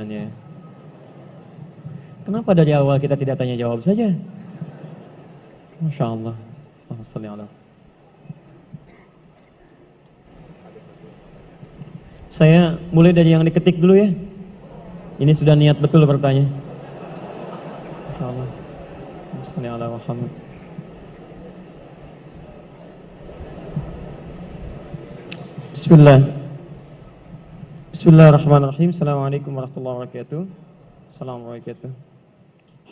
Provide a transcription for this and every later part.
pertanyaannya. Kenapa dari awal kita tidak tanya jawab saja? Masya Allah. Allahumma shalli ala. Saya mulai dari yang diketik dulu ya. Ini sudah niat betul bertanya. Masya Allah. Allahumma shalli ala Muhammad. Bismillah. Bismillahirrahmanirrahim. Assalamualaikum warahmatullahi wabarakatuh. Assalamualaikum warahmatullahi wabarakatuh.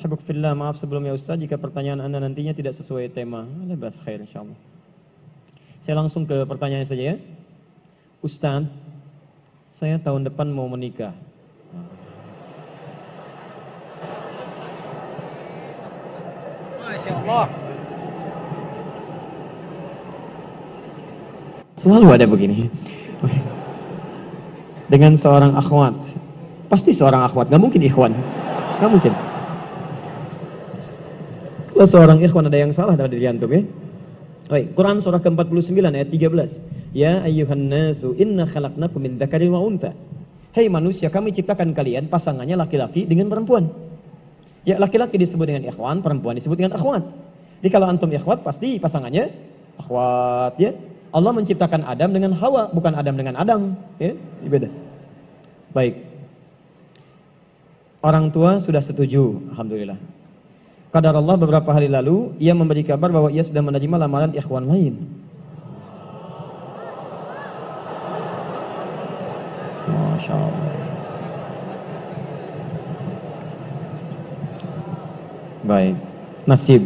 Habuk fillah, maaf sebelumnya Ustaz jika pertanyaan Anda nantinya tidak sesuai tema. Lebas khair insyaallah. Saya langsung ke pertanyaan saja ya. Ustaz, saya tahun depan mau menikah. Masya Allah. Selalu ada begini. Dengan seorang akhwat. Pasti seorang akhwat, gak mungkin ikhwan. Gak mungkin. Kalau seorang ikhwan ada yang salah dalam diri antum ya. Baik, Quran surah ke-49 ayat 13. Ya ayyuhan nasu inna khalaqnakum min dzakarin wa untha. Hei manusia, kami ciptakan kalian pasangannya laki-laki dengan perempuan. Ya, laki-laki disebut dengan ikhwan, perempuan disebut dengan akhwat. Jadi kalau antum ikhwat pasti pasangannya akhwat ya. Allah menciptakan Adam dengan Hawa, bukan Adam dengan Adam, ya, ini beda. Baik. Orang tua sudah setuju, alhamdulillah. Qadar Allah beberapa hari lalu, ia memberi kabar bahwa ia sudah menerima lamaran ikhwan lain. Masya Allah. Baik, nasib.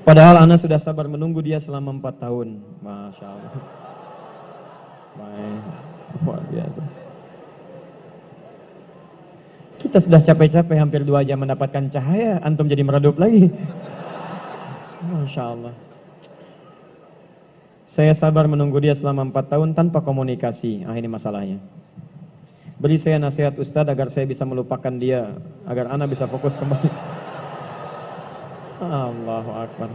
Padahal Ana sudah sabar menunggu dia selama 4 tahun. Masya Allah. Baik, luar biasa. Kita sudah capek-capek hampir 2 jam mendapatkan cahaya, antum jadi meredup lagi. Masya Allah. Saya sabar menunggu dia selama 4 tahun tanpa komunikasi. Ini masalahnya. Beri saya nasihat Ustadz agar saya bisa melupakan dia, agar Ana bisa fokus kembali. Allahu Akbar.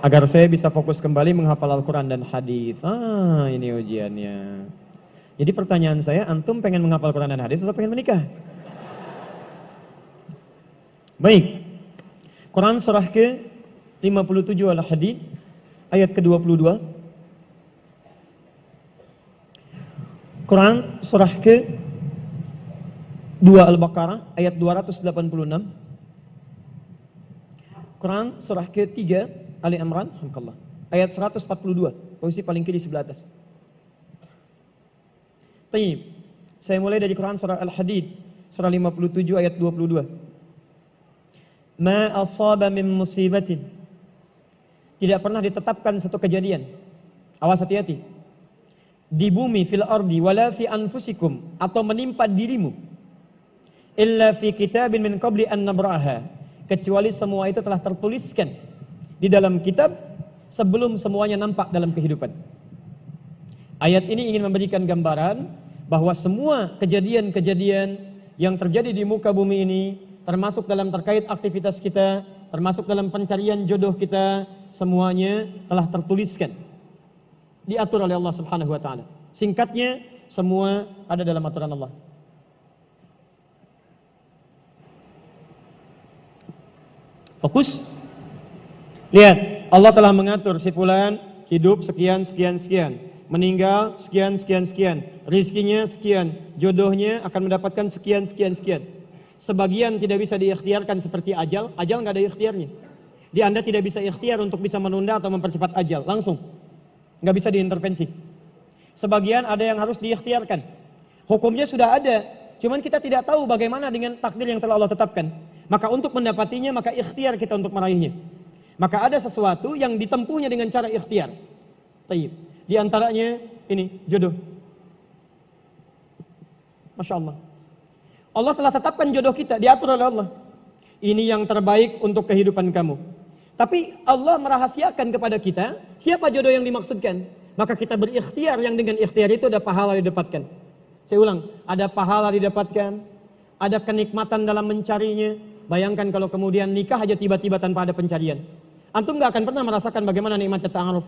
Agar saya bisa fokus kembali menghafal Al-Quran dan hadis. Ini ujiannya. Jadi pertanyaan saya, antum pengen menghafal Quran dan hadis atau pengen menikah? Baik. Quran surah ke-57 Al-Hadid ayat ke-22. Quran surah ke-2 Al-Baqarah ayat 286. Quran surah ke-3 Ali Imran ayat 142, posisi paling kiri sebelah atas. Taib. Saya mulai dari Quran surah Al-Hadid surah 57 ayat 22. Ma asaba min musibatin. Tidak pernah ditetapkan satu kejadian. Awas hati-hati. Di bumi fil ardi wala fi anfusikum, atau menimpa dirimu, illa fi kitabin min qabli an nabraha, kecuali semua itu telah tertuliskan di dalam kitab sebelum semuanya nampak dalam kehidupan. Ayat ini ingin memberikan gambaran bahwa semua kejadian-kejadian yang terjadi di muka bumi ini, termasuk dalam terkait aktivitas kita, termasuk dalam pencarian jodoh kita, semuanya telah tertuliskan, diatur oleh Allah Subhanahu wa taala. Singkatnya, semua ada dalam aturan Allah. Fokus. Lihat, Allah telah mengatur si fulan hidup sekian sekian sekian, meninggal sekian sekian sekian, rizkinya sekian, jodohnya akan mendapatkan sekian sekian sekian. Sebagian tidak bisa diikhtiarkan seperti ajal nggak ada ikhtiarnya. Di Anda tidak bisa ikhtiar untuk bisa menunda atau mempercepat ajal, langsung. Nggak bisa diintervensi. Sebagian ada yang harus diikhtiarkan. Hukumnya sudah ada, cuman kita tidak tahu bagaimana dengan takdir yang telah Allah tetapkan. Maka untuk mendapatinya, maka ikhtiar kita untuk meraihnya. Maka ada sesuatu yang ditempuhnya dengan cara ikhtiar. Taib. Di antaranya ini jodoh. Masya Allah. Allah telah tetapkan jodoh kita, diatur oleh Allah. Ini yang terbaik untuk kehidupan kamu. Tapi Allah merahasiakan kepada kita siapa jodoh yang dimaksudkan. Maka kita berikhtiar, yang dengan ikhtiar itu ada pahala didapatkan. Saya ulang, ada pahala didapatkan, ada kenikmatan dalam mencarinya. Bayangkan kalau kemudian nikah aja tiba-tiba tanpa ada pencarian. Antum gak akan pernah merasakan bagaimana nikmatnya ta'aruf.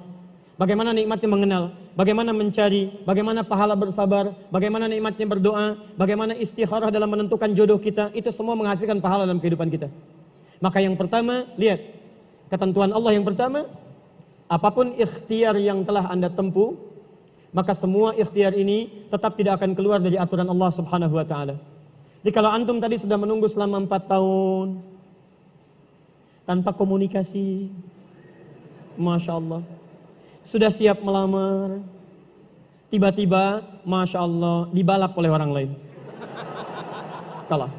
Bagaimana nikmatnya mengenal, bagaimana mencari, bagaimana pahala bersabar, bagaimana nikmatnya berdoa, bagaimana istikharah dalam menentukan jodoh kita, itu semua menghasilkan pahala dalam kehidupan kita. Maka yang pertama, lihat, ketentuan Allah yang pertama, apapun ikhtiar yang telah Anda tempuh, maka semua ikhtiar ini tetap tidak akan keluar dari aturan Allah Subhanahu wa taala. Jadi kalau antum tadi sudah menunggu selama 4 tahun tanpa komunikasi, Masya Allah, sudah siap melamar, tiba-tiba Masya Allah dibalap oleh orang lain, kalah.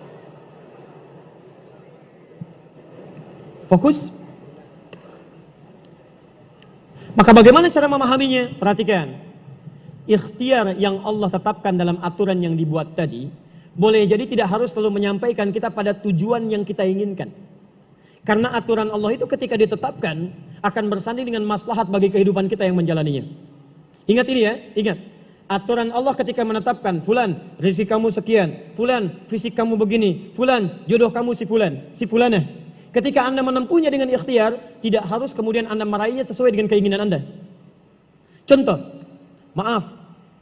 Fokus. Maka bagaimana cara memahaminya? Perhatikan, ikhtiar yang Allah tetapkan dalam aturan yang dibuat tadi, boleh jadi tidak harus selalu menyampaikan kita pada tujuan yang kita inginkan. Karena aturan Allah itu ketika ditetapkan akan bersanding dengan maslahat bagi kehidupan kita yang menjalaninya. Ingat ini ya, ingat. Aturan Allah ketika menetapkan, fulan rezeki kamu sekian, fulan fisik kamu begini, fulan jodoh kamu si fulan, si fulanah. Ketika Anda menempuhnya dengan ikhtiar, tidak harus kemudian Anda meraihnya sesuai dengan keinginan Anda. Contoh, maaf,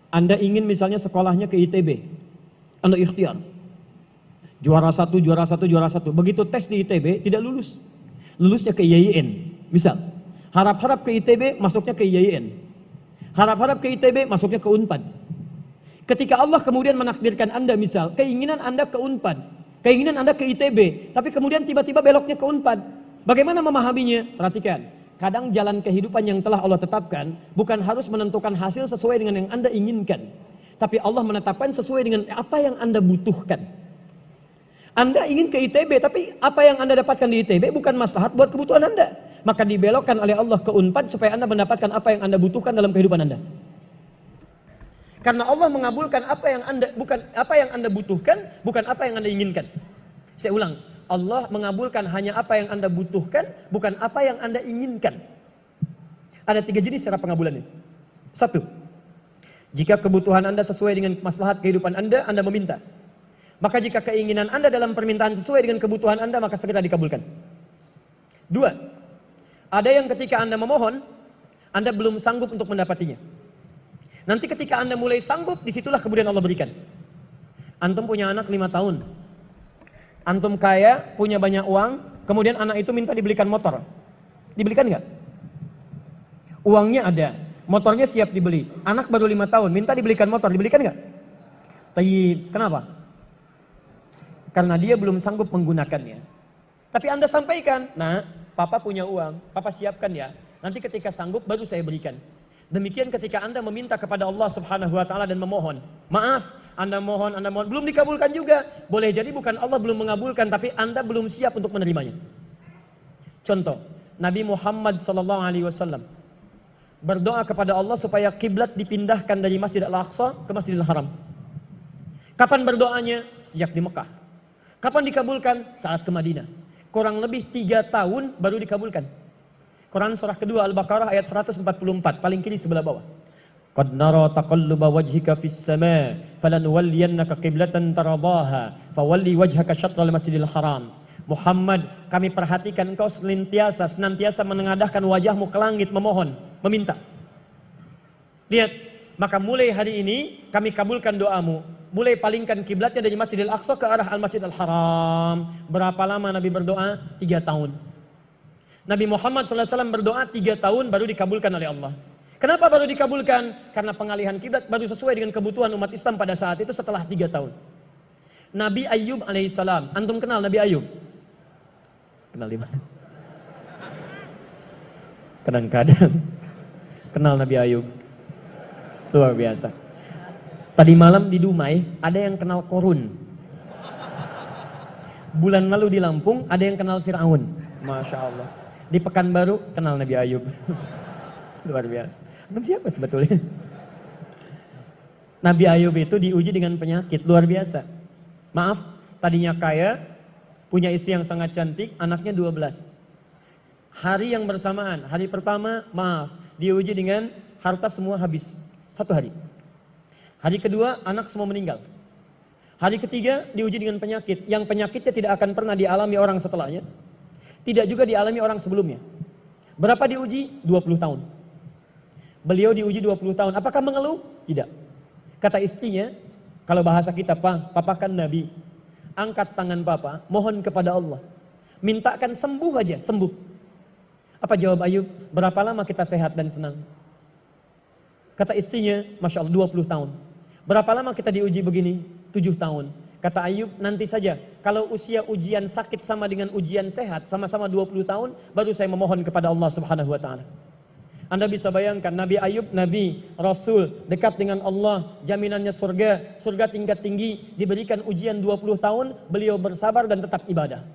Anda ingin misalnya sekolahnya ke ITB, Anda ikhtiar. Juara satu. Begitu tes di ITB, tidak lulus. Lulusnya ke IAIN. Misal, harap-harap ke ITB, masuknya ke IAIN. Harap-harap ke ITB, masuknya ke UNPAD. Ketika Allah kemudian menakdirkan Anda misal, keinginan Anda ke UNPAD, keinginan Anda ke ITB, tapi kemudian tiba-tiba beloknya ke UNPAD. Bagaimana memahaminya? Perhatikan. Kadang jalan kehidupan yang telah Allah tetapkan, bukan harus menentukan hasil sesuai dengan yang Anda inginkan. Tapi Allah menetapkan sesuai dengan apa yang Anda butuhkan. Anda ingin ke ITB, tapi apa yang Anda dapatkan di ITB bukan maslahat buat kebutuhan Anda. Maka dibelokkan oleh Allah ke UNPAD supaya Anda mendapatkan apa yang Anda butuhkan dalam kehidupan Anda. Karena Allah mengabulkan apa yang Anda butuhkan, bukan apa yang Anda inginkan. Saya ulang, Allah mengabulkan hanya apa yang Anda butuhkan, bukan apa yang Anda inginkan. Ada 3 jenis cara pengabulannya. 1, jika kebutuhan Anda sesuai dengan maslahat kehidupan Anda meminta. Maka jika keinginan Anda dalam permintaan sesuai dengan kebutuhan Anda, maka segera dikabulkan. 2, ada yang ketika Anda memohon, Anda belum sanggup untuk mendapatinya. Nanti ketika Anda mulai sanggup, disitulah kemudian Allah berikan. Antum punya anak 5 tahun. Antum kaya, punya banyak uang, kemudian anak itu minta dibelikan motor. Dibelikan nggak? Uangnya ada, motornya siap dibeli. Anak baru 5 tahun, minta dibelikan motor, dibelikan nggak? Tayyib, kenapa? Karena dia belum sanggup menggunakannya. Tapi Anda sampaikan, nah, papa punya uang, papa siapkan ya. Nanti ketika sanggup baru saya berikan. Demikian ketika Anda meminta kepada Allah Subhanahu wa taala dan memohon. Maaf, Anda mohon, belum dikabulkan juga. Boleh jadi bukan Allah belum mengabulkan, tapi Anda belum siap untuk menerimanya. Contoh, Nabi Muhammad SAW berdoa kepada Allah supaya kiblat dipindahkan dari Masjid Al-Aqsa ke Masjidil Haram. Kapan berdoanya? Sejak di Mekah. Kapan dikabulkan? Saat ke Madinah. Kurang lebih 3 tahun baru dikabulkan. Quran surah kedua Al-Baqarah ayat 144, paling kiri sebelah bawah. Qad nara taqalluba wajhika fis sama' falanuwalliyannaka qiblatan taradaha fawalli wajhaka syatral Masjidil Haram. Muhammad, kami perhatikan engkau senantiasa menengadahkan wajahmu ke langit memohon, meminta. Lihat, maka mulai hari ini kami kabulkan doamu. Mulai palingkan kiblatnya dari Masjidil Aqsa ke arah Al-Masjidil Haram. Berapa lama Nabi berdoa? 3 tahun. Nabi Muhammad SAW berdoa 3 tahun baru dikabulkan oleh Allah. Kenapa baru dikabulkan? Karena pengalihan kiblat baru sesuai dengan kebutuhan umat Islam pada saat itu setelah 3 tahun. Nabi Ayub alaihissalam. Antum kenal Nabi Ayub? Kenal di mana? Kadang-kadang kenal Nabi Ayub. Luar biasa. Tadi malam di Dumai ada yang kenal Korun. Bulan lalu di Lampung ada yang kenal Fir'aun. Masya Allah. Di Pekanbaru kenal Nabi Ayub. Luar biasa. Siapa sebetulnya? Nabi Ayub itu diuji dengan penyakit luar biasa. Maaf, tadinya kaya, punya istri yang sangat cantik, anaknya 12. Hari yang bersamaan, hari pertama, maaf, diuji dengan harta semua habis. 1 hari. Hari kedua, anak semua meninggal. Hari ketiga, diuji dengan penyakit. Yang penyakitnya tidak akan pernah dialami orang setelahnya. Tidak juga dialami orang sebelumnya. Berapa diuji? 20 tahun. Beliau diuji 20 tahun. Apakah mengeluh? Tidak. Kata istrinya, kalau bahasa kita, papa kan Nabi. Angkat tangan papa, mohon kepada Allah. Mintakan sembuh aja, sembuh. Apa jawab Ayub? Berapa lama kita sehat dan senang? Kata istrinya, Masya Allah 20 tahun. Berapa lama kita diuji begini? 7 tahun. Kata Ayub, nanti saja. Kalau usia ujian sakit sama dengan ujian sehat, sama-sama 20 tahun, baru saya memohon kepada Allah Subhanahu wa Ta'ala. Anda bisa bayangkan Nabi Ayub, Nabi, Rasul, dekat dengan Allah, jaminannya surga, surga tingkat tinggi, diberikan ujian 20 tahun, beliau bersabar dan tetap ibadah.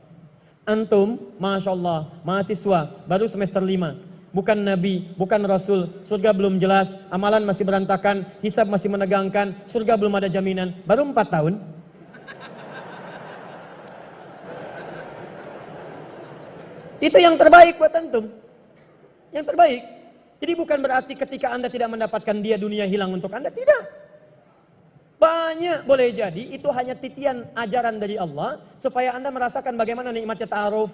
Antum, Masya Allah, mahasiswa, baru semester 5, bukan Nabi, bukan Rasul, surga belum jelas, amalan masih berantakan, hisab masih menegangkan, surga belum ada jaminan, baru 4 tahun. Itu yang terbaik buat antum. Yang terbaik. Jadi bukan berarti ketika Anda tidak mendapatkan dia, dunia hilang untuk Anda. Tidak. Banyak boleh jadi itu hanya titian ajaran dari Allah supaya Anda merasakan bagaimana nikmatnya ta'aruf.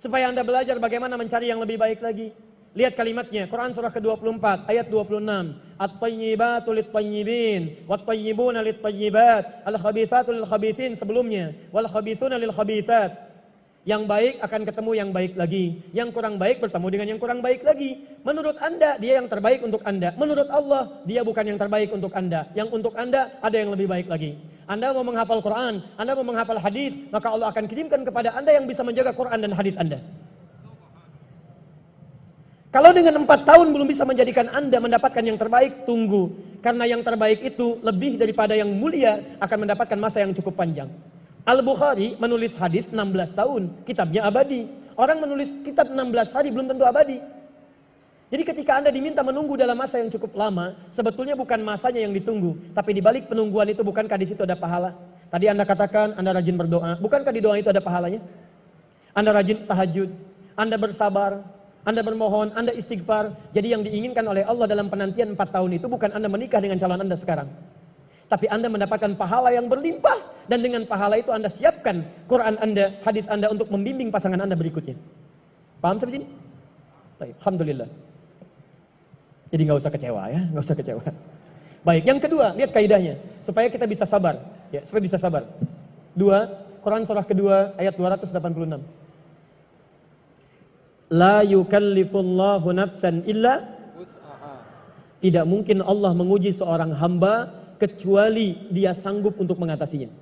Supaya Anda belajar bagaimana mencari yang lebih baik lagi. Lihat kalimatnya, Quran surah ke-24 ayat 26. At-tayyibatu lit-tayyibin wat-tayyibuna lit-tayyibat al-khabithatu lil-khabithin sebelumnya wal khabithuna lil-khabithat. Yang baik akan ketemu yang baik lagi. Yang kurang baik bertemu dengan yang kurang baik lagi. Menurut Anda, dia yang terbaik untuk Anda. Menurut Allah, dia bukan yang terbaik untuk Anda. Yang untuk Anda, ada yang lebih baik lagi. Anda mau menghafal Quran, Anda mau menghafal hadis, maka Allah akan kirimkan kepada Anda yang bisa menjaga Quran dan hadis Anda. Kalau dengan 4 tahun belum bisa menjadikan Anda mendapatkan yang terbaik, tunggu. Karena yang terbaik itu lebih daripada yang mulia akan mendapatkan masa yang cukup panjang. Al-Bukhari menulis hadis 16 tahun, kitabnya abadi. Orang menulis kitab 16 hari belum tentu abadi. Jadi ketika Anda diminta menunggu dalam masa yang cukup lama, sebetulnya bukan masanya yang ditunggu, tapi di balik penungguan itu bukankah di situ ada pahala? Tadi Anda katakan Anda rajin berdoa, bukankah di doa itu ada pahalanya? Anda rajin tahajud, Anda bersabar, Anda bermohon, Anda istighfar. Jadi yang diinginkan oleh Allah dalam penantian 4 tahun itu bukan Anda menikah dengan calon Anda sekarang, tapi Anda mendapatkan pahala yang berlimpah. Dan dengan pahala itu Anda siapkan Quran Anda, hadis Anda untuk membimbing pasangan Anda berikutnya. Paham sampai sini? Baik, alhamdulillah. Jadi nggak usah kecewa ya, nggak usah kecewa. Baik, yang kedua, lihat kaidahnya. Supaya kita bisa sabar. Ya, supaya bisa sabar. 2, Quran surah kedua ayat 286. La yukallifullahu nafsan illa wus'aha. Tidak mungkin Allah menguji seorang hamba kecuali dia sanggup untuk mengatasinya.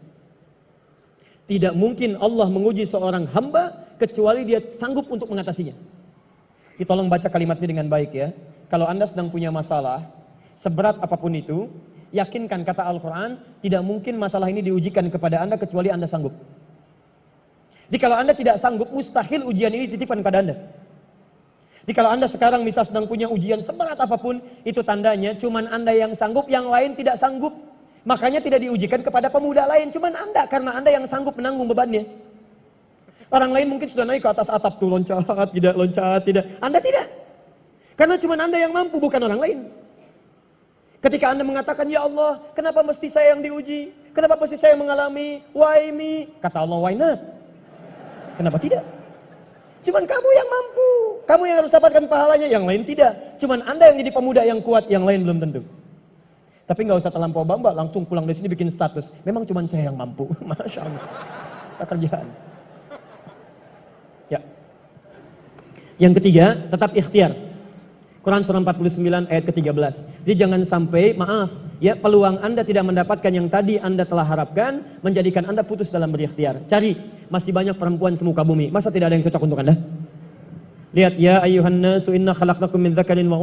Tidak mungkin Allah menguji seorang hamba kecuali dia sanggup untuk mengatasinya. Kita tolong baca kalimatnya dengan baik ya. Kalau Anda sedang punya masalah, seberat apapun itu, yakinkan kata Al-Quran, tidak mungkin masalah ini diujikan kepada Anda kecuali Anda sanggup. Jadi kalau Anda tidak sanggup, mustahil ujian ini dititipkan pada Anda. Jadi kalau Anda sekarang misal sedang punya ujian seberat apapun, itu tandanya cuman Anda yang sanggup, yang lain tidak sanggup. Makanya tidak diujikan kepada pemuda lain, cuman Anda, karena Anda yang sanggup menanggung bebannya. Orang lain mungkin sudah naik ke atas atap tuh, loncat, tidak. Anda tidak. Karena cuman Anda yang mampu, bukan orang lain. Ketika Anda mengatakan, ya Allah, kenapa mesti saya yang diuji? Kenapa mesti saya yang mengalami? Why me? Kata Allah, why not? Kenapa tidak? Cuman kamu yang mampu. Kamu yang harus dapatkan pahalanya, yang lain tidak. Cuman Anda yang jadi pemuda yang kuat, yang lain belum tentu. Tapi nggak usah terlampau bangga, langsung pulang dari sini bikin status. Memang cuma saya yang mampu. Masya Allah. Pekerjaan. Ya. Yang ketiga, tetap ikhtiar. Quran surah 49 ayat ke-13. Jadi jangan sampai, maaf, ya peluang Anda tidak mendapatkan yang tadi Anda telah harapkan, menjadikan Anda putus dalam berikhtiar. Cari, masih banyak perempuan semuka bumi. Masa tidak ada yang cocok untuk Anda? Lihat, ya ayuhan nasu inna khalaqnakum min dzakarin wa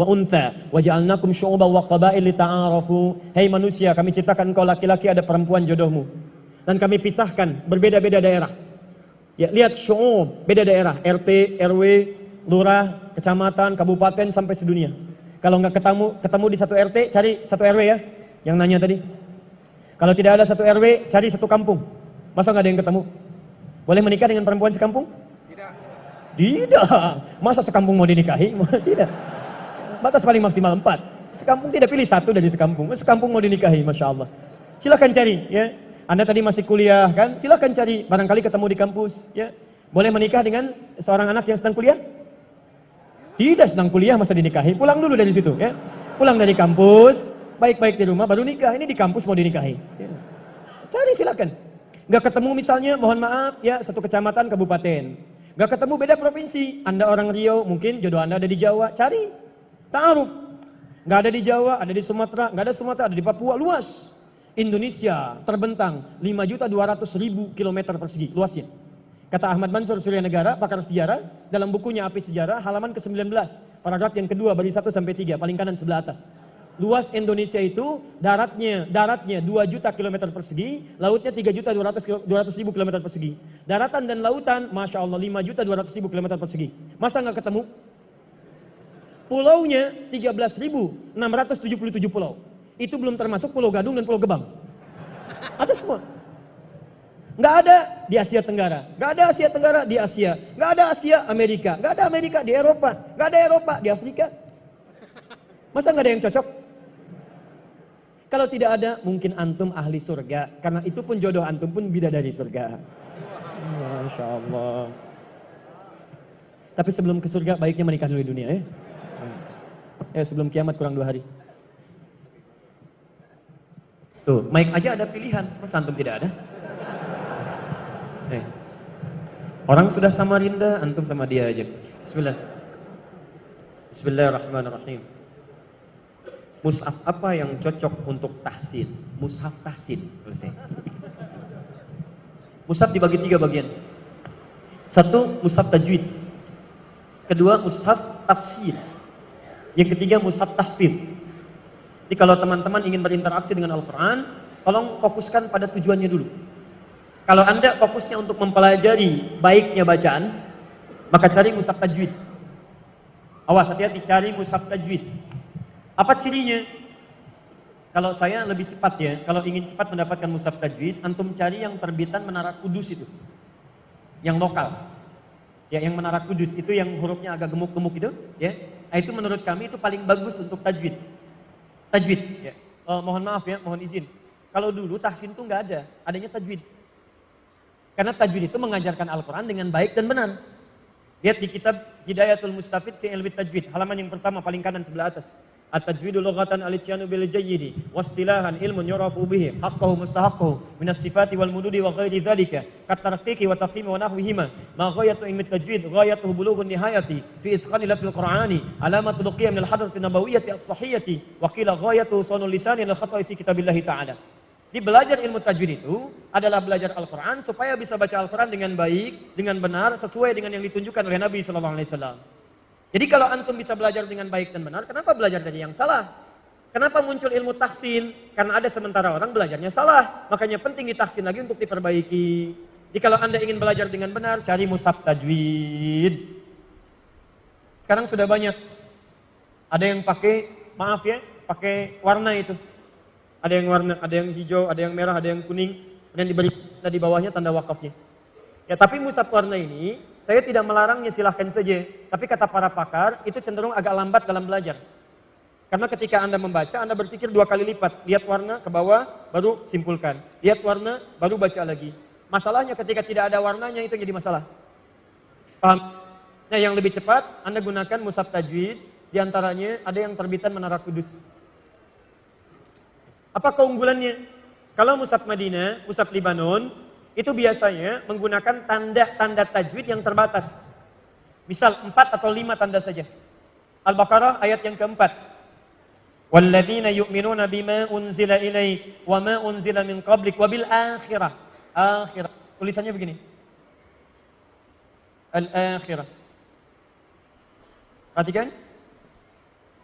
untha wa ja'alnakum syu'uban wa qabail lita'arafu. Hei manusia, kami ciptakan kau laki-laki, ada perempuan jodohmu. Dan kami pisahkan berbeda-beda daerah. Ya, lihat syu'ub, beda daerah, RT, RW, lurah, kecamatan, kabupaten sampai sedunia. Kalau nggak ketemu di satu RT, cari satu RW ya. Yang nanya tadi. Kalau tidak ada satu RW, cari satu kampung. Masa nggak ada yang ketemu? Boleh menikah dengan perempuan sekampung? Tidak. Masa sekampung mau dinikahi? Tidak. Batas paling maksimal 4. Sekampung tidak, pilih satu dari sekampung. Sekampung mau dinikahi, Masya Allah. Silahkan cari ya. Anda tadi masih kuliah kan? Silahkan cari. Barangkali ketemu di kampus ya. Boleh menikah dengan seorang anak yang sedang kuliah? Tidak sedang kuliah masa dinikahi, pulang dulu dari situ ya. Pulang dari kampus, baik-baik di rumah baru nikah. Ini di kampus mau dinikahi. Ya. Cari silakan. Gak ketemu misalnya, mohon maaf ya, satu kecamatan kabupaten. Gak ketemu beda provinsi. Anda orang Riau, mungkin jodoh Anda ada di Jawa. Cari, ta'aruf. Gak ada di Jawa, ada di Sumatera. Gak ada Sumatera, ada di Papua. Luas. Indonesia terbentang 5.200.000 kilometer persegi luasnya. Kata Ahmad Mansur Suryanegara, pakar sejarah, dalam bukunya Api Sejarah, halaman ke-19, paragraf yang kedua, baris 1 sampai 3, paling kanan sebelah atas. Luas Indonesia itu daratnya 2 juta kilometer persegi, lautnya 3.200.000 kilometer persegi. Daratan dan lautan, masya Allah 5.200.000 kilometer persegi. Masa nggak ketemu? Pulaunya 13.677 pulau. Itu belum termasuk Pulau Gadung dan Pulau Gebang. Ada semua. Nggak ada di Asia Tenggara, nggak ada Asia Tenggara di Asia, nggak ada Asia Amerika, nggak ada Amerika di Eropa, nggak ada Eropa di Afrika. Masa nggak ada yang cocok? Kalau tidak ada, mungkin antum ahli surga, karena itu pun jodoh antum pun bidadari surga. Masya Allah. Tapi sebelum ke surga, baiknya menikah dulu di dunia ya. Sebelum kiamat kurang 2 hari. Tuh, mic aja ada pilihan, masa antum tidak ada? Orang sudah Samarinda, antum sama dia aja. Bismillahirrahmanirrahim. Mushaf apa yang cocok untuk tahsin? Mushaf tahsin. Mushaf dibagi 3 bagian. 1, mushaf tajwid. Kedua, mushaf tafsir. Yang ketiga, mushaf tahfidz. Jadi kalau teman-teman ingin berinteraksi dengan Al-Quran, tolong fokuskan pada tujuannya dulu. Kalau Anda fokusnya untuk mempelajari baiknya bacaan, maka cari mushaf tajwid. Awas, hati-hati, cari mushaf tajwid. Apa cirinya? Kalau saya lebih cepat ya, kalau ingin cepat mendapatkan mushaf tajwid, antum cari yang terbitan Menara Kudus itu. Yang lokal. Ya, yang Menara Kudus itu yang hurufnya agak gemuk-gemuk itu, ya. Nah, itu menurut kami itu paling bagus untuk tajwid. Tajwid, ya. Mohon maaf ya, mohon izin. Kalau dulu tahsin itu nggak ada, adanya tajwid. Karena tajwid itu mengajarkan Al-Quran dengan baik dan benar. Lihat di kitab Hidayatul Mustafid fi Ilmi Tajwid, halaman yang pertama paling kanan sebelah atas. At-tajwidu lughatan al-ityanu bil jayyidi wastilahan ilmun yurafu bihi haqqahu mustahaqqahu min as-sifati wal mududi wa ghairi dzalika kat tarqiqi wa tafhimi wa nahwihima ma ghayatu ilmi tajwid ghayatuhu bulughun nihayati fi itqani lafzil qur'ani alamatul qiyam min al-hadrati nabawiyyati as-sahihati wa qila ghayatuhu sanul lisani lil khata'i fi kitabillahi ta'ala. Di belajar ilmu tajwid itu adalah belajar Al-Quran supaya bisa baca Al-Quran dengan baik, dengan benar, sesuai dengan yang ditunjukkan oleh Nabi SAW. Jadi kalau antum bisa belajar dengan baik dan benar, kenapa belajar dari yang salah? Kenapa muncul ilmu tahsin? Karena ada sementara orang belajarnya salah, makanya penting ditahsin lagi untuk diperbaiki. Jadi kalau Anda ingin belajar dengan benar, cari mushaf tajwid. Sekarang sudah banyak. Ada yang pakai, maaf ya, pakai warna itu. Ada yang warna, ada yang hijau, ada yang merah, ada yang kuning, dan diberi di bawahnya tanda wakafnya. Ya, tapi mushaf warna ini, saya tidak melarangnya, silahkan saja. Tapi kata para pakar, itu cenderung agak lambat dalam belajar. Karena ketika Anda membaca, Anda berpikir 2 kali lipat. Lihat warna ke bawah, baru simpulkan. Lihat warna, baru baca lagi. Masalahnya ketika tidak ada warnanya, itu jadi masalah. Paham? Nah, yang lebih cepat, Anda gunakan mushaf tajwid. Di antaranya ada yang terbitan Menara Kudus. Apa keunggulannya? Kalau mushaf Madinah, mushaf Libanon, itu biasanya menggunakan tanda-tanda tajwid yang terbatas. Misal 4 atau 5 tanda saja. Al-Baqarah ayat yang keempat. Walladzina yu'minuna bima unzila ilaik wa ma unzila min qablik wa bil akhirah. Akhirah. Tulisannya begini. Al-akhirah. Perhatikan.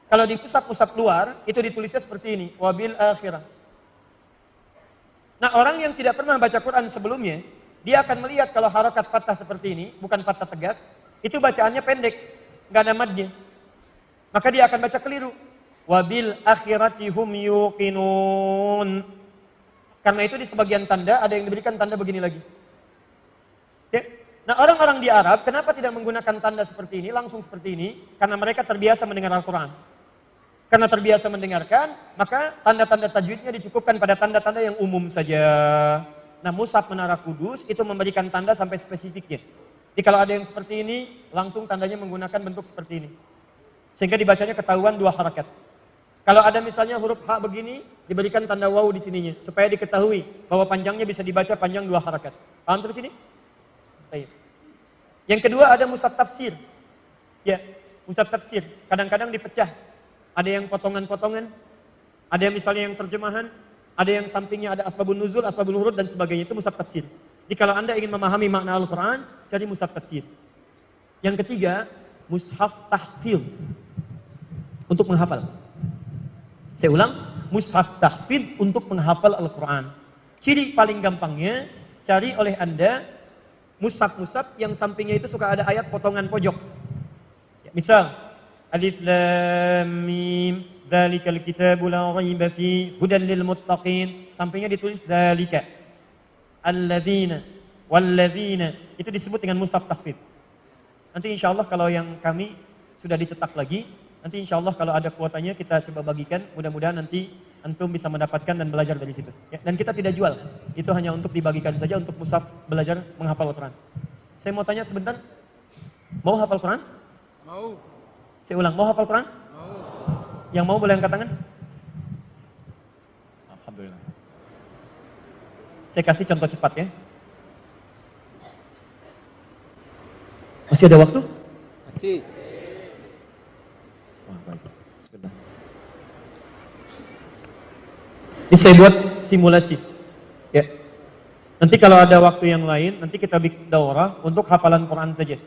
Kalau di pusat-pusat luar, itu ditulisnya seperti ini. Wa bil akhirah. Nah, orang yang tidak pernah baca Quran sebelumnya, dia akan melihat kalau harakat fathah seperti ini, bukan fathah tegak, itu bacaannya pendek, nggak ada madnya. Maka dia akan baca keliru. Wabil akhirati hum yuqinun. Karena itu di sebagian tanda ada yang diberikan tanda begini lagi. Ya. Nah, orang-orang di Arab kenapa tidak menggunakan tanda seperti ini, langsung seperti ini? Karena mereka terbiasa mendengar Al-Quran. Karena terbiasa mendengarkan, maka tanda-tanda tajwidnya dicukupkan pada tanda-tanda yang umum saja. Nah, mushaf Menara Kudus itu memberikan tanda sampai spesifiknya. Jadi kalau ada yang seperti ini, langsung tandanya menggunakan bentuk seperti ini. Sehingga dibacanya ketahuan 2 harakat. Kalau ada misalnya huruf H begini, diberikan tanda waw di sininya. Supaya diketahui bahwa panjangnya bisa dibaca panjang 2 harakat. Paham sampai sini? Baik. Yang kedua ada mushaf tafsir. Ya, mushaf tafsir. Kadang-kadang dipecah. Ada yang potongan-potongan. Ada yang misalnya yang terjemahan. Ada yang sampingnya ada asbabun nuzul, asbabul wurud dan sebagainya. Itu mushaf tafsir. Jadi kalau Anda ingin memahami makna Al-Quran, cari mushaf tafsir. Yang ketiga, mushaf tahfidz. Untuk menghafal. Saya ulang, mushaf tahfidz untuk menghafal Al-Quran. Ciri paling gampangnya, cari oleh Anda mushaf-mushaf yang sampingnya itu suka ada ayat potongan pojok. Ya, misal, Alif Lam Mim, Dzalikal kitabu la raiba fi hudan lil muttaqin. Sampingnya ditulis dzalika. Alladzina walladzina. Itu disebut dengan mushaf tahfidz. Nanti insyaallah kalau yang kami sudah dicetak lagi, nanti insyaallah kalau ada kuotanya kita coba bagikan. Mudah-mudahan nanti antum bisa mendapatkan dan belajar dari situ. Ya, dan kita tidak jual. Itu hanya untuk dibagikan saja untuk mushaf belajar menghafal Al-Quran. Saya mau tanya sebentar. Mau hafal Quran? Mau. Saya ulang, mau hafal Quran? Mau. Yang mau boleh angkat tangan? Alhamdulillah. Saya kasih contoh cepat ya. Masih ada waktu? Masih. Wah, baik. Sebentar. Ini saya buat simulasi. Ya. Nanti kalau ada waktu yang lain, nanti kita bikin daurah untuk hafalan Quran saja.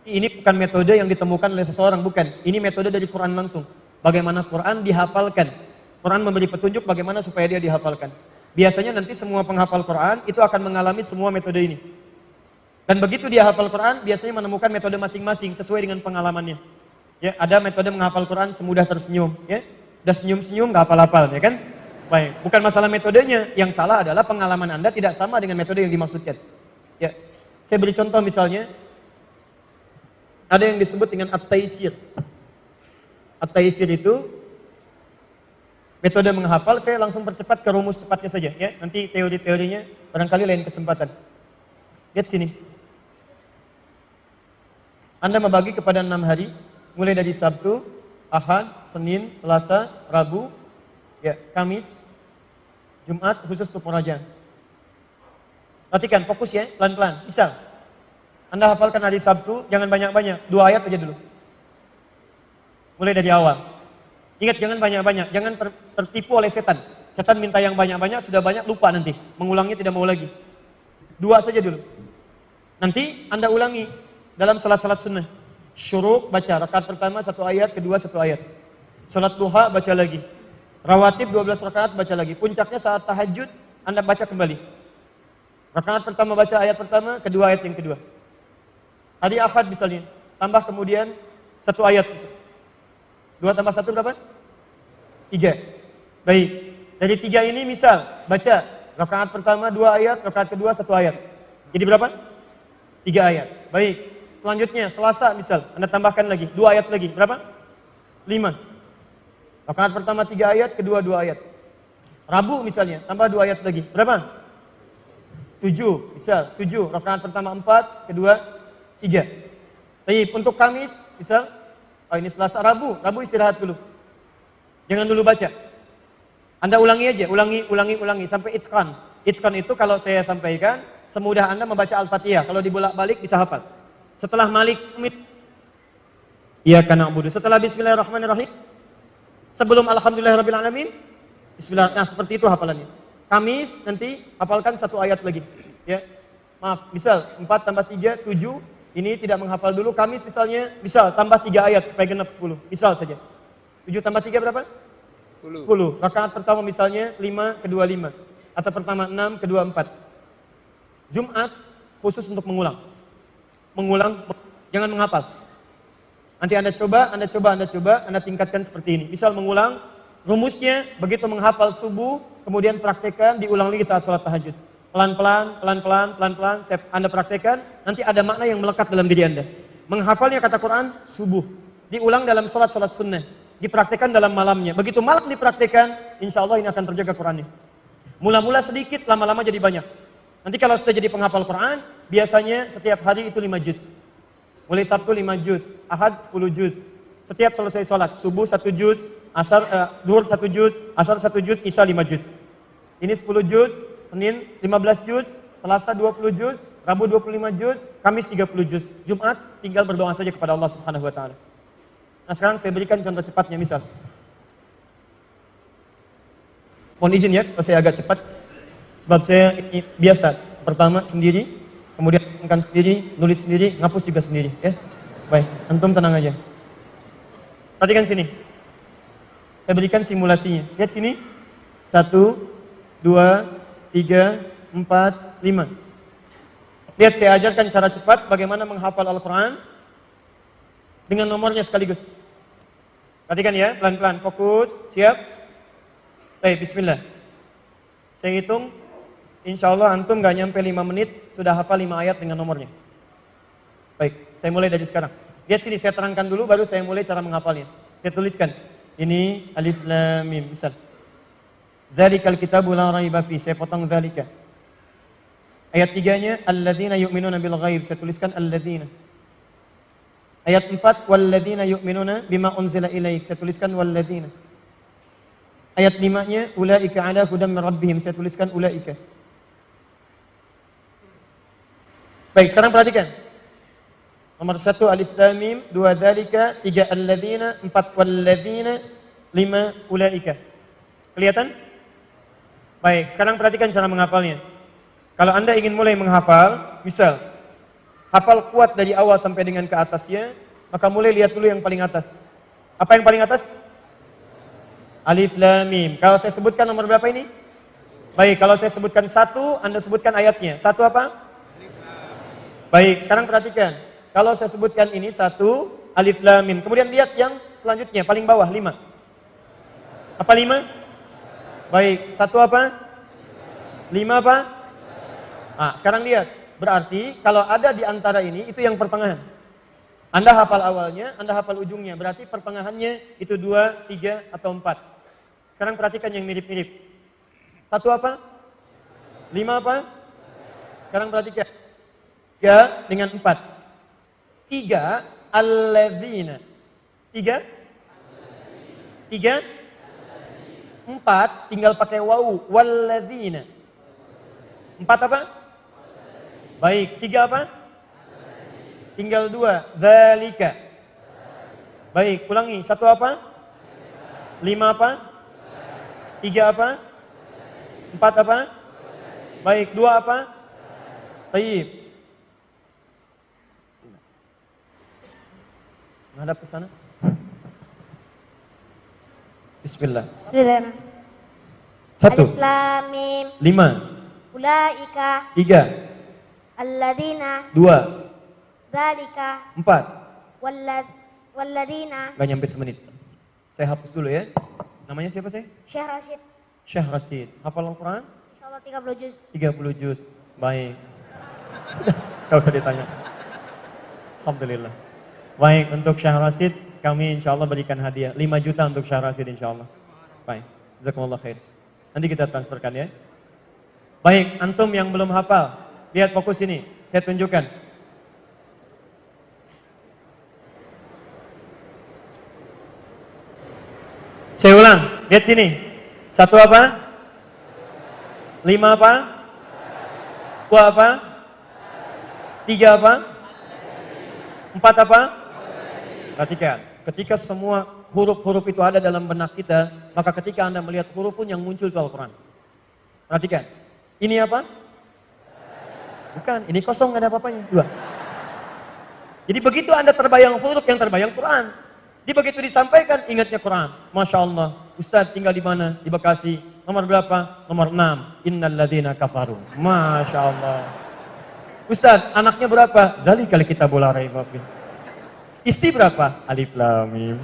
Ini bukan metode yang ditemukan oleh seseorang, bukan. Ini metode dari Quran langsung. Bagaimana Quran dihafalkan. Quran memberi petunjuk bagaimana supaya dia dihafalkan. Biasanya nanti semua penghafal Quran itu akan mengalami semua metode ini. Dan begitu dia hafal Quran, biasanya menemukan metode masing-masing sesuai dengan pengalamannya. Ya, ada metode menghafal Quran semudah tersenyum. Ya, udah senyum-senyum nggak hafal-hafal, ya kan? Baik, bukan masalah metodenya. Yang salah adalah pengalaman Anda tidak sama dengan metode yang dimaksudkan. Ya, saya beri contoh misalnya. Ada yang disebut dengan at-taisir. At-taisir itu metode menghafal. Saya langsung percepat ke rumus cepatnya saja ya. Nanti teori-teorinya barangkali lain kesempatan. Lihat sini. Anda membagi kepada 6 hari, mulai dari Sabtu, Ahad, Senin, Selasa, Rabu, ya, Kamis, Jumat khusus untuk pengajian. Perhatikan, fokus ya, pelan-pelan. Misal, Anda hafalkan hari Sabtu, jangan banyak-banyak, 2 ayat aja dulu. Mulai dari awal. Ingat, jangan banyak-banyak, jangan tertipu oleh setan. Setan minta yang banyak-banyak, sudah banyak, lupa nanti. Mengulangnya tidak mau lagi. 2 saja dulu. Nanti Anda ulangi dalam salat-salat sunnah. Syuruk, baca, rakaat pertama 1 ayat, kedua 1 ayat. Salat duha, baca lagi. Rawatib 12 rakaat, baca lagi. Puncaknya saat tahajud, Anda baca kembali. Rakaat pertama baca ayat pertama, kedua ayat yang kedua. Hari Ahad misalnya, tambah kemudian 1 ayat. 2 tambah 1 berapa? 3. Baik, dari 3 ini misal, baca rakaat pertama 2 ayat, rakaat kedua 1 ayat. Jadi berapa? 3 ayat. Baik, selanjutnya Selasa misal, Anda tambahkan lagi, 2 ayat lagi. Berapa? 5. Rakaat pertama 3 ayat, kedua 2 ayat. Rabu misalnya, tambah 2 ayat lagi. Berapa? 7, misal 7. Rakaat pertama 4, kedua 3. Tapi untuk Kamis, misal, oh ini Selasa, Rabu istirahat dulu. Jangan dulu baca. Anda ulangi aja, ulangi sampai itqan. Itqan itu kalau saya sampaikan, semudah Anda membaca Al-Fatihah. Kalau dibolak-balik bisa hafal. Setelah Malik, Iyyaka na'budu. Setelah Bismillahirrahmanirrahim. Sebelum Alhamdulillahirrabbilalamin. Bismillah. Nah, seperti itu hafalannya. Kamis nanti hafalkan 1 ayat lagi. Ya. Maaf, misal 4 tambah 3, 7. Ini tidak menghafal dulu. Kamis misalnya, misal tambah 3 ayat supaya genap 10. Misal saja. 7 tambah 3 berapa? 10. Rakaat pertama misalnya 5, kedua 5. Atau pertama 6, kedua 4. Jumat khusus untuk mengulang. Jangan menghafal. Nanti Anda coba, Anda tingkatkan seperti ini. Misal mengulang, rumusnya begitu menghafal subuh, kemudian praktekkan, diulang lagi saat sholat tahajud. Pelan-pelan, Anda praktekkan, nanti ada makna yang melekat dalam diri Anda. Menghafalnya kata Quran, subuh. Diulang dalam sholat sunnah. Dipraktekkan dalam malamnya. Begitu malam dipraktekkan, insya Allah ini akan terjaga Qurannya. Mula-mula sedikit, lama-lama jadi banyak. Nanti kalau sudah jadi penghafal Quran, biasanya setiap hari itu 5 juz. Mulai Sabtu 5 juz, Ahad 10 juz, Setiap selesai sholat, subuh 1 juz, duhur 1 juz, asar 1 juz, isya 5 juz. Ini 10 juz, Senin 15 juz, Selasa 20 juz, Rabu 25 juz, Kamis 30 juz. Jumat tinggal berdoa saja kepada Allah Subhanahu wa taala. Nah, sekarang saya berikan contoh cepatnya, misal. Mohon izin ya, kalau saya agak cepat. Sebab saya ini biasa. Pertama sendiri, kemudian angkat sendiri, nulis sendiri, ngapus juga sendiri, ya. Baik, antum tenang aja. Perhatikan sini. Saya berikan simulasinya. Lihat sini. 1, 2, 3, 4, 5. Lihat, saya ajarkan cara cepat bagaimana menghafal Al-Quran dengan nomornya sekaligus. Perhatikan ya, pelan-pelan, fokus, siap. Baik, bismillah. Saya hitung, insya Allah antum gak nyampe 5 menit, sudah hafal 5 ayat dengan nomornya. Baik, saya mulai dari sekarang. Lihat sini, saya terangkan dulu, baru saya mulai cara menghafalnya. Saya tuliskan, ini alif lam mim, misal. Dzalikal kitabu la raiba fi, saya potong dzalika. Ayat 3-nya, alladzina yu'minuna bil ghaib, saya tuliskan alladzina. Ayat 4, walladzina yu'minuna bima unzila ilaik, saya tuliskan walladzina. Ayat 5-nya, ulaika ala hudam min rabbihim, saya tuliskan ulaika. Baik, sekarang perhatikan. Nomor 1 alif lam mim, 2 dzalika, 3 alladzina, 4 walladzina, 5 ulaika. Kelihatan? Baik, sekarang perhatikan cara menghafalnya. Kalau Anda ingin mulai menghafal, misal hafal kuat dari awal sampai dengan ke atasnya, maka mulai lihat dulu yang paling atas. Apa yang paling atas? Alif lam mim. Kalau saya sebutkan nomor berapa ini? Baik, kalau saya sebutkan 1, Anda sebutkan ayatnya. 1 apa? Baik, sekarang perhatikan. Kalau saya sebutkan ini 1, alif lam mim. Kemudian lihat yang selanjutnya, paling bawah, 5. Apa 5? Baik, 1 apa? 5 apa? Nah, sekarang lihat. Berarti kalau ada di antara ini, itu yang pertengahan. Anda hafal awalnya, Anda hafal ujungnya. Berarti pertengahannya itu 2, 3, atau 4. Sekarang perhatikan yang mirip-mirip. 1 apa? 5 apa? Sekarang perhatikan. 3 dengan 4. 3, alladzina. 3? 3? 4, tinggal pakai wawu. Walladzina. 4 apa? Baik, 3 apa? Tinggal 2, dzalika. Baik, ulangi. 1 apa? 5 apa? 3 apa? 4 apa? Baik, 2 apa? Baik. Menghadap ke sana. Bismillah. Bismillahirrahmanirrahim. 1. Alif lam mim. 5. Ulaika 3. alladzina 2. dzalika 4. walladzina. Gak nyampe semenit. Saya hapus dulu ya. Namanya siapa saya? Syekh Rashid. Syekh Rashid. Hafal Al-Quran? Insyaallah 30 juz. 30 juz. Baik. Sudah, gak usah ditanya. Alhamdulillah. Baik, untuk Syekh Rashid kami insya Allah berikan hadiah 5 juta untuk Syekh Rashid insya Allah. Baik, jazakumullah khair. Nanti kita transferkan ya. Baik, antum yang belum hafal, lihat fokus ini, saya tunjukkan. Saya ulang, lihat sini. 1 apa? 5 apa? 2 apa? 3 apa? 4 apa? Perhatikan, ketika semua huruf-huruf itu ada dalam benak kita, maka ketika Anda melihat huruf pun yang muncul itu Al-Quran. Perhatikan, ini apa? Bukan, ini kosong, nggak ada apa-apanya. 2. Jadi begitu Anda terbayang huruf, yang terbayang Quran. Jadi begitu disampaikan, ingatnya Quran. Masya Allah, Ustaz tinggal di mana? Di Bekasi. Nomor berapa? Nomor 6. Innal ladzina kafaru. Masya Allah. Ustaz, anaknya berapa? Dzalikal kitabul la raiba fihi. Istri berapa? Alif lam mim.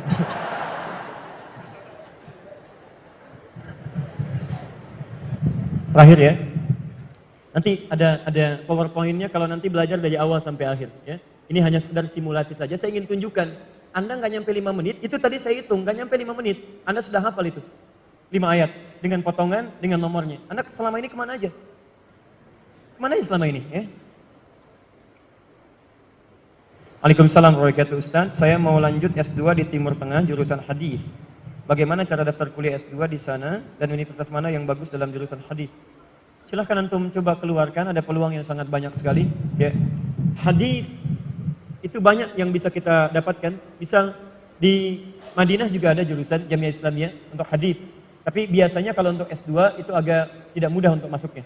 Terakhir ya. Nanti ada PowerPoint-nya kalau nanti belajar dari awal sampai akhir ya. Ini hanya sekedar simulasi saja. Saya ingin tunjukkan. Anda nggak nyampe 5 menit, itu tadi saya hitung, nggak nyampe 5 menit. Anda sudah hafal itu. 5 ayat dengan potongan, dengan nomornya. Anda selama ini kemana aja? Kemana aja selama ini ya? Waalaikumsalam warahmatullahi wabarakatuh. Ustaz, saya mau lanjut S2 di Timur Tengah jurusan hadis. Bagaimana cara daftar kuliah S2 di sana dan universitas mana yang bagus dalam jurusan hadis? Silahkan antum coba keluarkan, ada peluang yang sangat banyak sekali. Ya. Hadis itu banyak yang bisa kita dapatkan. Misal di Madinah juga ada jurusan Jamiah Islamiyah untuk hadis. Tapi biasanya kalau untuk S2 itu agak tidak mudah untuk masuknya.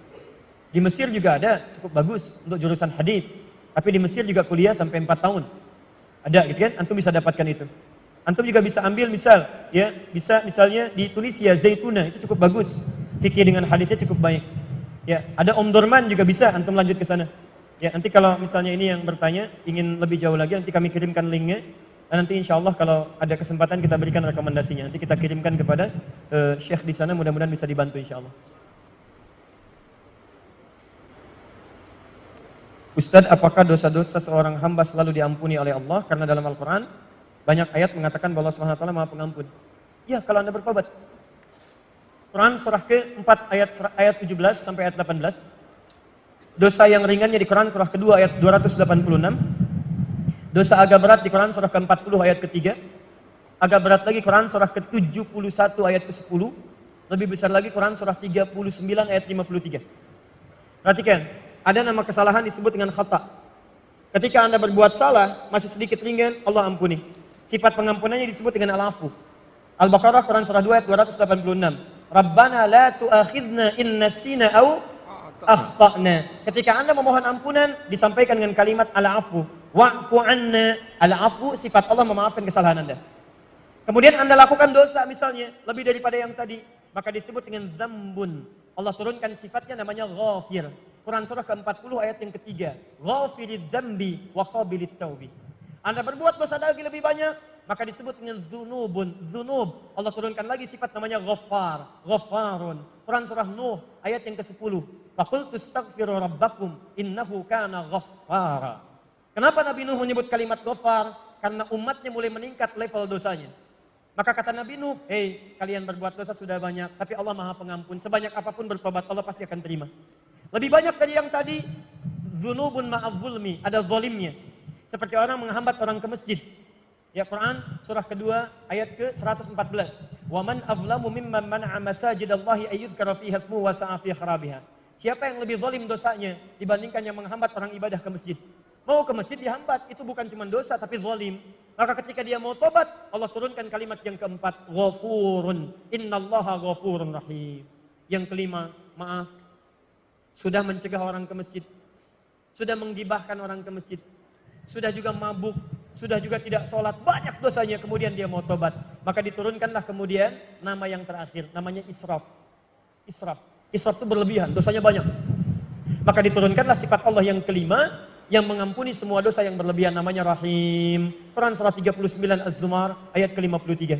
Di Mesir juga ada, cukup bagus untuk jurusan hadis. Tapi di Mesir juga kuliah sampai 4 tahun. Ada gitu kan? Antum bisa dapatkan itu. Antum juga bisa ambil misal, ya, bisa misalnya di Tunisia, Zaituna, itu cukup bagus. Fikih dengan hadisnya cukup baik. Ya, ada Om Dorman juga bisa antum lanjut ke sana. Ya, nanti kalau misalnya ini yang bertanya ingin lebih jauh lagi, nanti kami kirimkan linknya. Dan nanti insya Allah kalau ada kesempatan kita berikan rekomendasinya. Nanti kita kirimkan kepada Syekh di sana, mudah-mudahan bisa dibantu insya Allah. Ustadz, apakah dosa-dosa seorang hamba selalu diampuni oleh Allah? Karena dalam Al-Quran banyak ayat mengatakan bahwa Allah SWT Maha Pengampun. Ya, kalau Anda bertobat. Quran surah ke-4 ayat 17 sampai ayat 18. Dosa yang ringannya di Quran surah ke-2 ayat 286. Dosa agak berat di Quran surah ke-40 ayat ke-3. Agak berat lagi Quran surah ke-71 ayat ke-10. Lebih besar lagi Quran surah 39 ayat 53. Perhatikan. Ada nama kesalahan disebut dengan khata. Ketika Anda berbuat salah, masih sedikit ringan, Allah ampuni. Sifat pengampunannya disebut dengan al-afu. Al-Baqarah Quran surah 2 ayat 286. Rabbana la tu'akhidna in nasina au akhtana. Ketika Anda memohon ampunan, disampaikan dengan kalimat al-afu. Wa'fu anna. Al-afu sifat Allah memaafkan kesalahan Anda. Kemudian Anda lakukan dosa misalnya, lebih daripada yang tadi, maka disebut dengan dzambun. Allah turunkan sifatnya namanya ghafir. Quran surah ke-40 ayat yang ketiga. Ghafiridz dzambi wa qabilit taubi. Anda berbuat dosa lagi lebih banyak, maka disebut dengan dzunubun. Dzunub. Allah turunkan lagi sifat namanya ghaffar, ghafarun. Quran surah Nuh ayat yang ke-10. Faqultu astaghfiru rabbakum innahu kana ghaffara. Kenapa Nabi Nuh menyebut kalimat ghaffar? Karena umatnya mulai meningkat level dosanya. Maka kata Nabi Nuh, hei, kalian berbuat dosa sudah banyak, tapi Allah Maha Pengampun. Sebanyak apapun bertobat, Allah pasti akan terima. Lebih banyak dari yang tadi, dzunubun ma'adz zulmi, ada zalimnya. Seperti orang menghambat orang ke masjid. Ya, Quran surah kedua ayat ke-114. Wa man azlamu mimman mana'a masajidallahi ayyudhkara fiha ismuhu wa sa'a fi kharabiha. Siapa yang lebih zalim dosanya dibandingkan yang menghambat orang ibadah ke masjid? Mau ke masjid dihambat, itu bukan cuma dosa tapi zalim. Maka ketika dia mau tobat, Allah turunkan kalimat yang keempat, ghafurun, innallaha ghafurun rahim. Yang kelima, maaf, sudah mencegah orang ke masjid, sudah menggibahkan orang ke masjid, sudah juga mabuk, sudah juga tidak sholat, banyak dosanya, kemudian dia mau tobat. Maka diturunkanlah kemudian nama yang terakhir, namanya israf. Israf itu berlebihan, dosanya banyak. Maka diturunkanlah sifat Allah yang kelima, yang mengampuni semua dosa yang berlebihan, namanya Rahim. Quran surah 39 Az-Zumar ayat ke-53.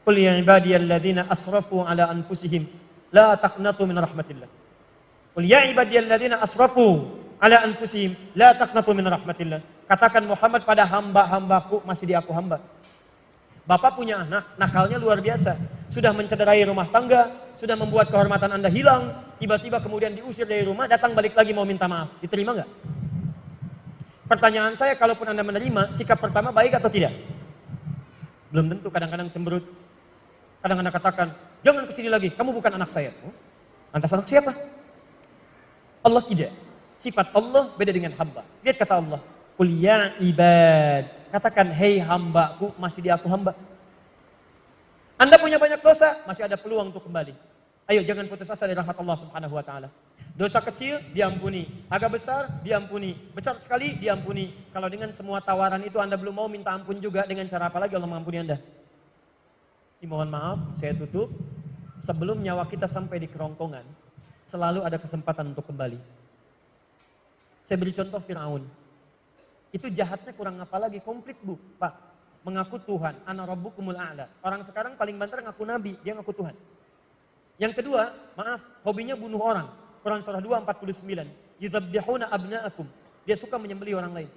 Qul ya ibadiyalladzina asrafu ala anfusihim la taqnatu min rahmatillah. Qul ya ibadiyalladzina asrafu ala anfusihim la taqnatu min rahmatillah. Katakan Muhammad pada hamba-hambaku, masih di aku hamba. Bapak punya anak, nakalnya luar biasa. Sudah mencederai rumah tangga, sudah membuat kehormatan Anda hilang, tiba-tiba kemudian diusir dari rumah, datang balik lagi mau minta maaf. Diterima nggak? Pertanyaan saya, kalaupun Anda menerima, sikap pertama baik atau tidak? Belum tentu, kadang-kadang cemberut. Kadang-kadang katakan, jangan kesini lagi, kamu bukan anak saya. Lantas anak siapa? Allah tidak. Sifat Allah beda dengan hamba. Lihat kata Allah, qul ya ibad. Katakan, hei hambaku, masih di aku hamba. Anda punya banyak dosa, masih ada peluang untuk kembali. Ayo, jangan putus asa dari rahmat Allah Subhanahu wa taala. Dosa kecil diampuni, agak besar diampuni, besar sekali diampuni. Kalau dengan semua tawaran itu Anda belum mau minta ampun juga, dengan cara apa lagi Allah mengampuni Anda? Mohon maaf, saya tutup. Sebelum nyawa kita sampai di kerongkongan, selalu ada kesempatan untuk kembali. Saya beri contoh Fir'aun. Itu jahatnya kurang apa lagi, komplit bu, Pak. Mengaku Tuhan, ana rabbukumul a'la. Orang sekarang paling banter ngaku Nabi, dia ngaku Tuhan. Yang kedua, maaf, hobinya bunuh orang. Quran surah 2:49. Yudzabbihuna abna'akum. Dia suka menyembelih orang lain.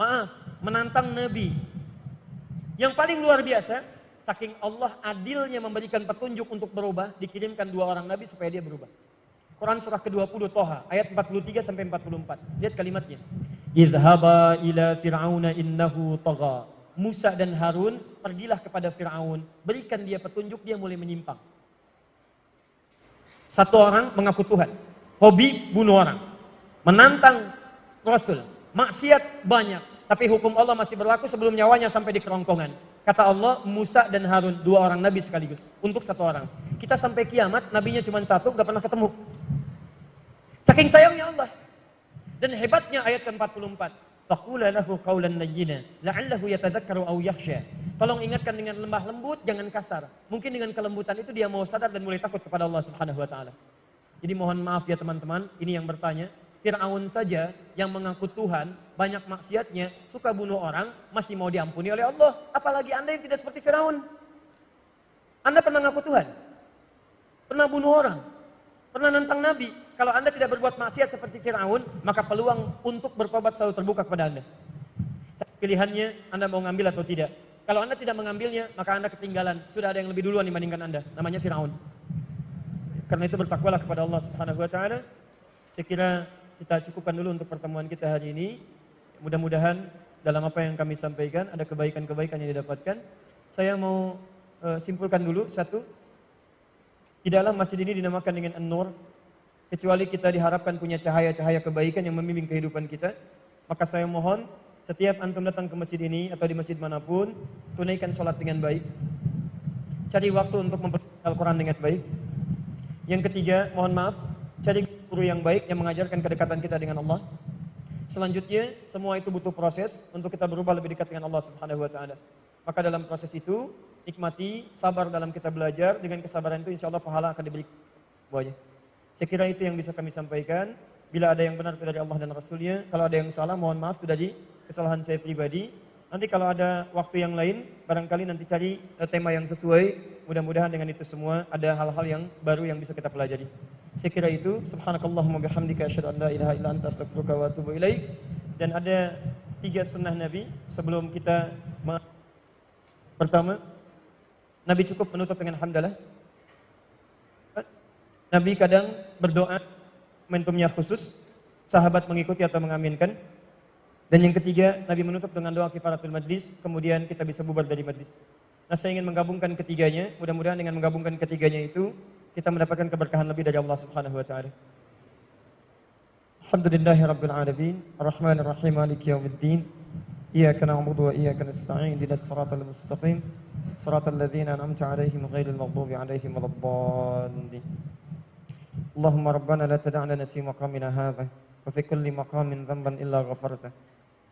Maaf, menantang Nabi. Yang paling luar biasa, saking Allah adilnya memberikan petunjuk untuk berubah, dikirimkan 2 orang Nabi supaya dia berubah. Quran surah ke-20 Toha ayat 43 sampai 44. Lihat kalimatnya. Idhaba ila fir'auna innahu tagha. Musa dan Harun pergilah kepada Fir'aun, berikan dia petunjuk, dia mulai menyimpang. Satu orang mengaku Tuhan, hobi bunuh orang, menantang Rasul, maksiat banyak, tapi hukum Allah masih berlaku sebelum nyawanya sampai di kerongkongan. Kata Allah, Musa dan Harun, dua orang nabi sekaligus, untuk satu orang. Kita sampai kiamat, nabinya cuma satu, gak pernah ketemu. Saking sayangnya Allah. Dan hebatnya ayat ke-44. Faqula lahu qawlan layyina la'allahu yatadzakkaru aw yakhsha. Tolong ingatkan dengan lemah lembut, jangan kasar. Mungkin dengan kelembutan itu dia mau sadar dan mulai takut kepada Allah Subhanahu wa taala. Jadi mohon maaf ya teman-teman, ini yang bertanya, Fir'aun saja yang mengaku Tuhan, banyak maksiatnya, suka bunuh orang, masih mau diampuni oleh Allah. Apalagi Anda yang tidak seperti Fir'aun. Anda pernah ngaku Tuhan? Pernah bunuh orang? Pernah nantang Nabi? Kalau Anda tidak berbuat maksiat seperti Fir'aun, maka peluang untuk bertobat selalu terbuka kepada Anda. Pilihannya Anda mau ngambil atau tidak. Kalau Anda tidak mengambilnya, maka Anda ketinggalan. Sudah ada yang lebih duluan dibandingkan Anda. Namanya Fir'aun. Karena itu bertakwalah kepada Allah Subhanahu wa taala. Saya kira kita cukupkan dulu untuk pertemuan kita hari ini. Mudah-mudahan dalam apa yang kami sampaikan ada kebaikan-kebaikan yang didapatkan. Saya mau simpulkan dulu satu. Tidaklah masjid ini dinamakan dengan An-Nur kecuali kita diharapkan punya cahaya-cahaya kebaikan yang membimbing kehidupan kita. Maka saya mohon setiap antum datang ke masjid ini atau di masjid manapun, tunaikan sholat dengan baik. Cari waktu untuk mempelajari Al-Quran dengan baik. Yang ketiga, mohon maaf, cari guru yang baik yang mengajarkan kedekatan kita dengan Allah. Selanjutnya, semua itu butuh proses untuk kita berubah lebih dekat dengan Allah Subhanahu wa taala. Maka dalam proses itu, nikmati, sabar dalam kita belajar. Dengan kesabaran itu insya Allah pahala akan diberi semuanya. Saya kira itu yang bisa kami sampaikan. Bila ada yang benar dari Allah dan Rasulnya, kalau ada yang salah mohon maaf, itu dari kesalahan saya pribadi. Nanti kalau ada waktu yang lain, barangkali nanti cari tema yang sesuai. Mudah-mudahan dengan itu semua ada hal-hal yang baru yang bisa kita pelajari. Saya kira itu. Subhanakallahumma bihamdika asyhadu an la ilaha illa anta astaghfiruka wa atubu ilaik. Dan ada 3 sunnah Nabi sebelum kita pertama, Nabi cukup menutup dengan hamdalah. Nabi kadang berdoa, momentumnya khusus, sahabat mengikuti atau mengaminkan. Dan yang ketiga, Nabi menutup dengan doa kifaratul majlis, kemudian kita bisa bubar dari majlis. Nah, saya ingin menggabungkan ketiganya, mudah-mudahan dengan menggabungkan ketiganya itu, kita mendapatkan keberkahan lebih dari Allah Subhanahu wa taala. Alhamdulillahirabbil alamin, arrahmanir rahim, maliki yaumiddin. Iyyaka na'budu wa iyyaka nasta'in, ihdinas siratal mustaqim, siratal ladzina an'amta 'alaihim ghairil maghdubi 'alaihim waladdallin. Allahumma rabbana la tad'a' lana fi maqamina hadha wa fi kulli maqamin dhanban illa ghafartah.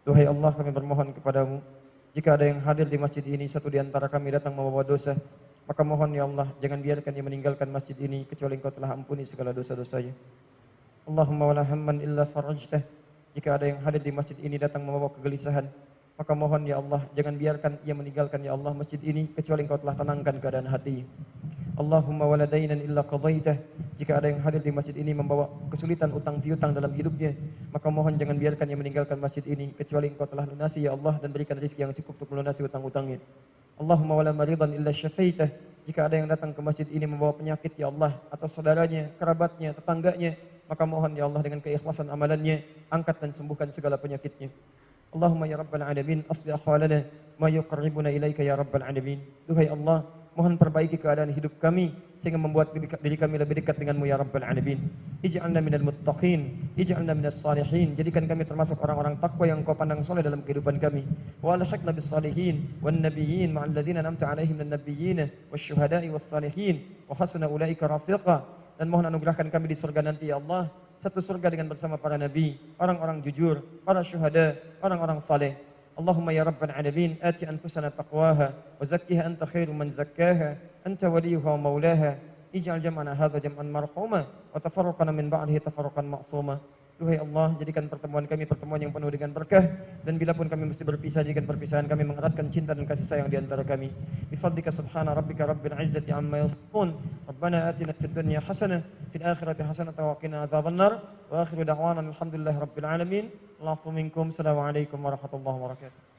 Duhai Allah, kami bermohon kepadamu, jika ada yang hadir di masjid ini, satu di antara kami datang membawa dosa, maka mohon ya Allah, jangan biarkan dia meninggalkan masjid ini kecuali Engkau telah ampuni segala dosa-dosanya. Allahumma wala hamman illa farajtah. Jika ada yang hadir di masjid ini datang membawa kegelisahan, maka mohon ya Allah, jangan biarkan ia meninggalkan ya Allah masjid ini kecuali Engkau telah tenangkan keadaan hati. Allahumma wala dainan illa qadaitah. Jika ada yang hadir di masjid ini membawa kesulitan utang piutang dalam hidupnya, maka mohon jangan biarkan ia meninggalkan masjid ini kecuali Engkau telah lunasi ya Allah dan berikan rezeki yang cukup untuk melunasi utang-utangnya. Allahumma wala maridan illa syafaitah. Jika ada yang datang ke masjid ini membawa penyakit ya Allah, atau saudaranya, kerabatnya, tetangganya, maka mohon ya Allah dengan keikhlasan amalannya, angkat dan sembuhkan segala penyakitnya. Allahumma ya Rabbal Alamin, aslih ahwalana ma yuqarribuna ilaika ya Rabbal Alamin. Duhai Allah, mohon perbaiki keadaan hidup kami sehingga membuat diri kami lebih dekat denganmu ya Rabbal Alamin. Ij'alna minal muttaqin, ij'alna minas salihin. Jadikan kami termasuk orang-orang takwa yang Kau pandang soleh dalam kehidupan kami. Wa alhiqna bis salihin wan nabiyyin ma'al ladzina an'amta 'alaihim minan nabiyyin wasyuhada'i was salihin wa hasuna ulaika rafiqa. Dan mohon anugerahkan kami di surga nanti ya Allah, satu surga dengan bersama para nabi, orang-orang jujur, para syuhada, orang-orang saleh. Allahumma ya Rabbal Alamin, ati anfusana taqwaha wa zakkiha anta khairu man zakkaha, anta waliyuha wa maulaha. Ij'al jam'ana hadza jam'an marhuma wa tafarraqana min ba'dihi tafarruqan ma'suma. Duhai Allah, jadikan pertemuan kami pertemuan yang penuh dengan berkah, dan bila pun kami mesti berpisah, jadikan perpisahan kami mengeratkan cinta dan kasih sayang di antara kami. Bi fadlika subhana rabbika rabbil izzati amma yasifun. Rabbana atina fid dunya hasanah fil akhirati hasanah wa qina adzabannar. Wa akhiru da'wana alhamdulillahi rabbil alamin. Allahu minkum. Assalamualaikum warahmatullahi wabarakatuh.